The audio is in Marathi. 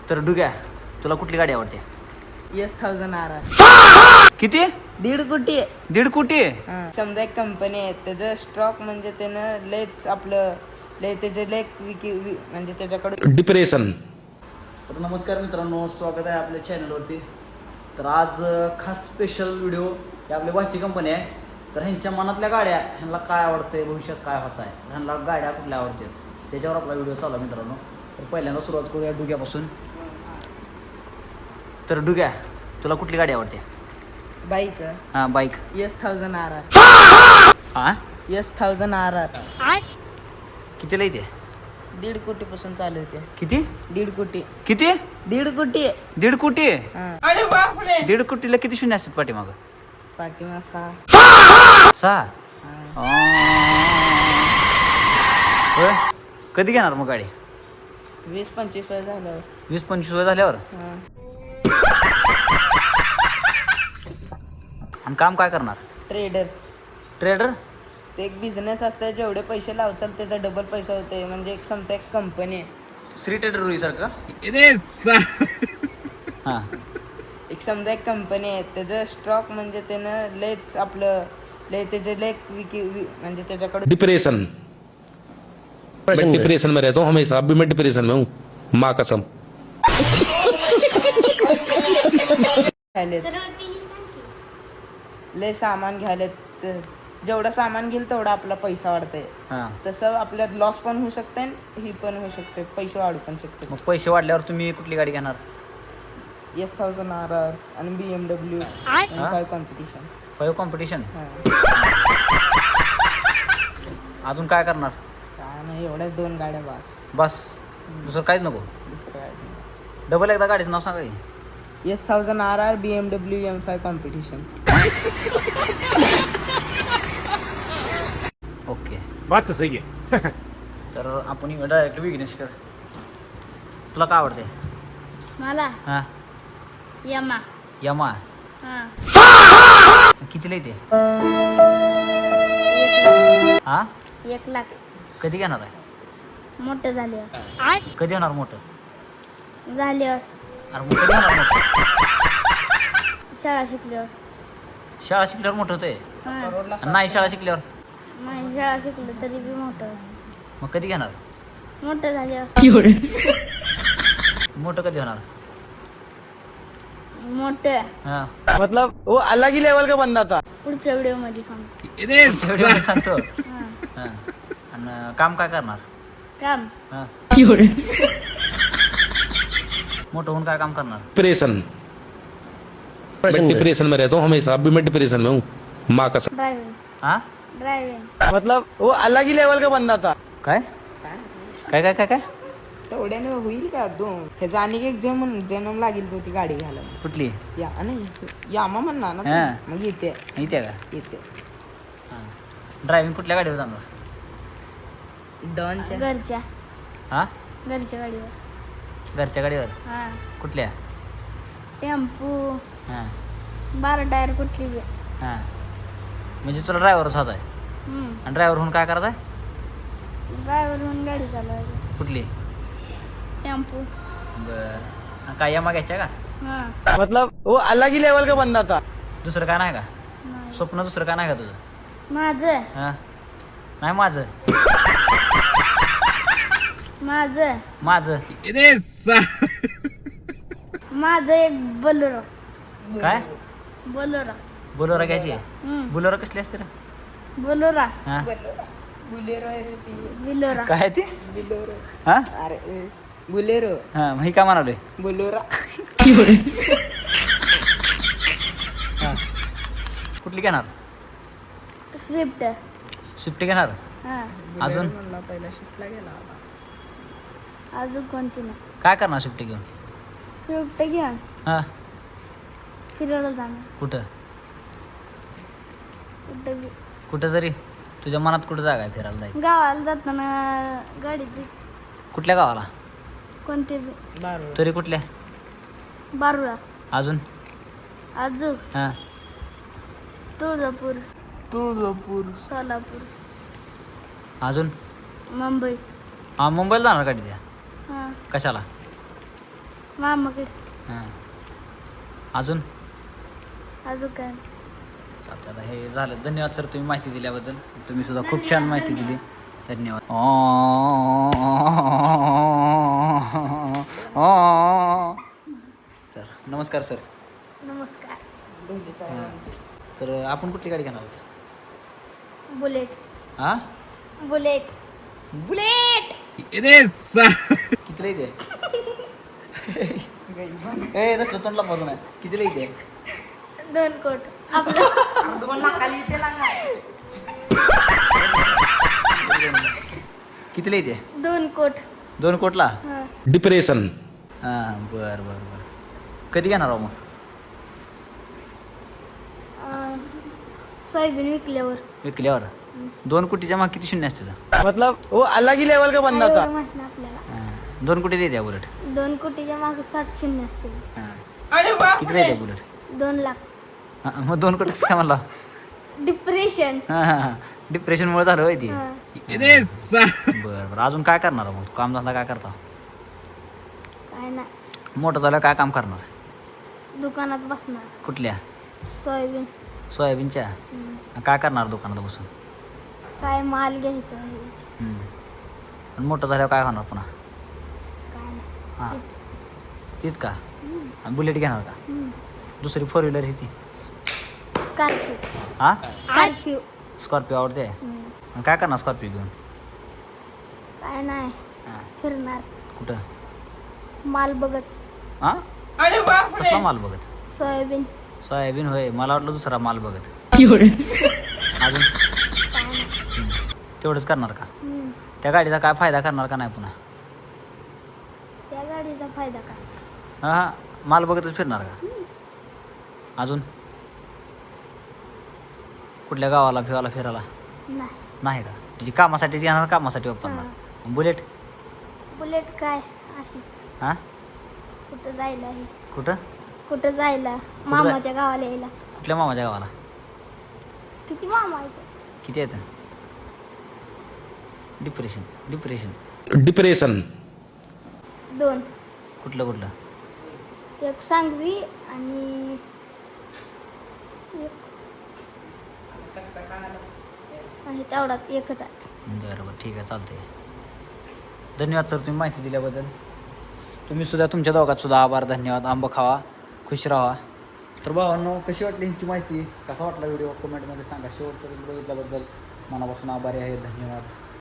तर डुग्या, तुला कुठली गाडी आवडते? S1000 किती? 1.5 कोटी. 1.5 कोटी? समजा एक कंपनी आहे, त्याचं स्टॉक म्हणजे त्यानं लयच आपलं लय त्याचे लय म्हणजे त्याच्याकडे डिप्रेशन. तर नमस्कार मित्रांनो, स्वागत आहे आपल्या चॅनलवरती. तर आज खास स्पेशल व्हिडिओ. ही आपली वाची कंपनी आहे. तर ह्यांच्या मनातल्या गाड्या, ह्यांना काय आवडतं, भविष्यात काय व्हायचं आहे, ह्यांना गाड्या कुठल्या आवडतात, त्याच्यावर आपला व्हिडिओ चालू आहे मित्रांनो. तर पहिल्यांदा सुरुवात करूया डुग्यापासून. तर डुग्या, तुला कुठली गाडी आवडते? बाईक हां, बाईक. S1000 हां, S1000 कितीला येते? 1.5 कोटी पासून चालू होते. किती? 1.5 कोटी. किती? 1.5 कोटी. 1.5 कोटी? हा. 1.5 कोटीला किती शून्य असतात पाठीमागं? पाठीमा 6. 6? होय. कधी घेणार मग गाडी? 20-25 वर्ष झाल्यावर. 20-25 वय झाल्यावर? हा. आणि काम काय करणार? ट्रेडर. ट्रेडर? ते एक बिझनेस असतं, जेवढे पैसे लावचाल त्याचा डबल पैसा होते. म्हणजे एक समजा एक कंपनी आहे, श्री ट्रेडर रुईसारखं? हां. एक समजा एक कंपनी आहे, त्याचं स्टॉक म्हणजे त्यानं लयच आपलं लय त्याचे लय म्हणजे त्याच्याकडे डिप्रेशन. मैं डिप्रेशन में रहता हूँ हमेशा. अभी मैं डिप्रेशन में हूँ, माँ कसम. घ्यायलेत, लय सामान घ्यायलेत. जेवढं सामान घेईल तेवढा आपला पैसा वाढतंय. हां. तसं आपल्यात लॉस पण होऊ शकते, ही पण होऊ शकते, पैसे वाढू पण शकते. मग पैसे वाढल्यावर तुम्ही कुठली गाडी घेणार? S1000 आणि BMW M5 कॉम्पिटिशन. 5 कॉम्पिटिशन? अजून काय करणार? काय नाही, एवढ्याच 2 गाड्या बस? दुसरं काहीच नको? दुसरं काय नाही. डबल एकदा गाडीचं नाव सांगा की. S1000 BMW M5 competition. Okay. बात तो सही है. तर आपण डायरेक्ट विघ्नेश कर. तुला काय आवडते? मला हां. यमा. यमा? हां. कितीला येते? हां. 1 लाख. कधी घेणार आहे? मोठं झाल्यावर. कधी होणार मोठं? झाल्यावर. अरे मग कधी होणार मोठं? शाळा शिकल्यावर. शाळा शिकल्यावर मोठं होतंय? हां. आणि नाही शाळा शिकल्यावर? नाही, शाळा शिकलं तरी बी मोठं. मग कधी घेणार? मोठं झाल्यावर. मोठं कधी होणार? मोठं हां. मतलब वो अलग ही लेवल का बंदा था. पुढच्या व्हिडिओ मध्ये सांगतो. व्हिडिओ सांगतो. हां. हां. आणि काम काय करणार? काम हां. मोठं होऊन काय काम करणार? डिप्रेशन. मैं डिप्रेशन में रहता हूँ हमेशा. अभी मैं डिप्रेशन में हूँ, माँ कसम. ड्रायव्हिंग. हां. ड्रायव्हिंग. मतलब वो अलग ही लेवल का बंदा था. काय काय काय काय काय तेवढ्याने होईल का? ह्याचा आणि एक जन्म लागेल तो ती गाडी घ्यायला. कुठली? या नाही, यामा म्हणणार ना हां. तू. मग येते येते का? येते हां. ड्रायव्हिंग कुठल्या गाडीवर जाणार? डॉनच्या. घरच्या हां. घरच्या गाडीवर. घरच्या गाडीवर? हां. कुठल्या? टेम्पो, हां. 12 टायर कुठली बी. हां. म्हणजे तुला ड्रायव्हरच हवा आहे? आणि ड्रायव्हर होऊन काय करायचं आहे? ड्रायव्हर म्हणून गाडी चालवायची. कुठली? टेम्पो. बरं. काय यामा घ्यायच्या का? हां. मतलब वो अलग ही लेवल का बंदा था. दुसरं काय नाही का? नाही. स्वप्न दुसरं काय नाही का तुझं? माझं हां. नाही माझं. माझं माझं माझं एक बोलोरो. काय? बोलोरा. बोलोरा घ्यायची आहे? बोलोरा कसली असते रे? बोलोरा. हां. बुलेरो आहे रे ती. बिलोरा. काय ती? बिलोरो. हां. अरे बुलेरो. हां. मग ही काय म्हणाले? बुलोरा. हां. कुठली घेणार? स्विफ्ट. स्विफ्ट घेणार? हां. अजून? म्हणला पहिला शिफ्टला गेला. अजून कोणती नाही. काय करणार स्विफ्ट घेऊन? स्विफ्ट घेऊन हां. फिरायला जाणार. कुठं? कुठं बी. कुठं तरी? तुझ्या मनात कुठं जागा आहे फिरायला जायची? गावाला जाताना गाडीची कुठल्या गावाला? कोणती बी. बारो. तरी कुठल्या? बारूळा. अजून? अजून हां. तुळजापूर, सोलापूर, अजून? मुंबई. हां. मुंबईला जाणार गाडी त्या? हां. कशाला? मामाकडे. हां अजून अजून काय? चालतं आता हे झालं. धन्यवाद सर तुम्ही माहिती दिल्याबद्दल. तुम्ही सुद्धा खूप छान माहिती दिली. धन्यवाद. तर नमस्कार सर. नमस्कार. तर आपण कुठली गाडी घेणार आहोत? बुलेट. हां बुलेट. बुलेट. कितीला येते? ए तसलं तोंडला पाहतो नाही. कितीला येते? 2 कोट. आपलं कितीला येते? 2 कोट. 2 कोटला? हां. डिप्रेशन हां बरं. कधी घेणार आहो मग? सोयाबीन विकल्यावर. विकल्यावर 2 कोटीच्या माग किती शून्य असते? मतलब वो अलग ही लेवल का बंदा था. एवढं माहित नाही आपल्याला. 2 कोटी येते बुलेट? 2 कोटीच्या मागे 7 शून्य असते. कितीला येते बुलेट? 2 लाख. मग 2 कोटी काय म्हणला? डिप्रेशन. हां डिप्रेशनमुळे झालं होय ती. हां. बरं अजून काय करणार मग? कामधंदा काय करता? काय नाही. मोठं झालं काय काम करणार? दुकानात बसणार. कुठल्या? सोयाबीन. सोयाबीनच्या? काय करणार दुकानात बसून? काय माल घ्यायचा आहे. आणि मोठं झाल्यावर काय होणार पुन्हा? काय हां नाही. तेच. तीच का? आणि बुलेट घेणार का? दुसरी 4 व्हीलर ही ती? स्कॉर्पिओ. हां स्कॉर्पिओ. स्कॉर्पिओ आवडते? आणि काय करणार स्कॉर्पिओ घेऊन? काय नाही. हां फिरणार. कुठं? माल बघत. हां कसला माल बघत? सोयाबीन. सोयाबीन होय. मला वाटलं दुसरा माल बघत. अजून काय नाही. तेवढंच करणार का? त्या गाडीचा काय फायदा करणार का नाही पुन्हा? त्या गाडीचा फायदा काय? हां माल बघतच फिरणार का? अजून कुठल्या गावाला फिरायला नाही. नाही का? म्हणजे कामासाठीच घेणार, कामासाठी वापरणार. बुलेट? बुलेट काय अशीच. हां कुठं जायला आहे. कुठं जायला मामाच्या गावाला यायला. कुठल्या मामाच्या गावाला? किती मामा आहेत? किती येतं? डिप्रेशन. डिप्रेशन 2. कुठलं? एक सांगवी आणि आणि तेवढाच एकच आहे. बरं ठीक आहे चालतंय. धन्यवाद सर तुम्ही माहिती दिल्याबद्दल. तुम्ही सुद्धा तुमच्या दोघात सुद्धा आभार. धन्यवाद. आंबा खावा, खुश राहा. तर भावांनो कशी वाटली ह्यांची माहिती? कसा वाटला व्हिडिओ कमेंटमध्ये सांगा. शेवटपर्यंत बघितल्याबद्दल मनापासून आभारी आहे. धन्यवाद.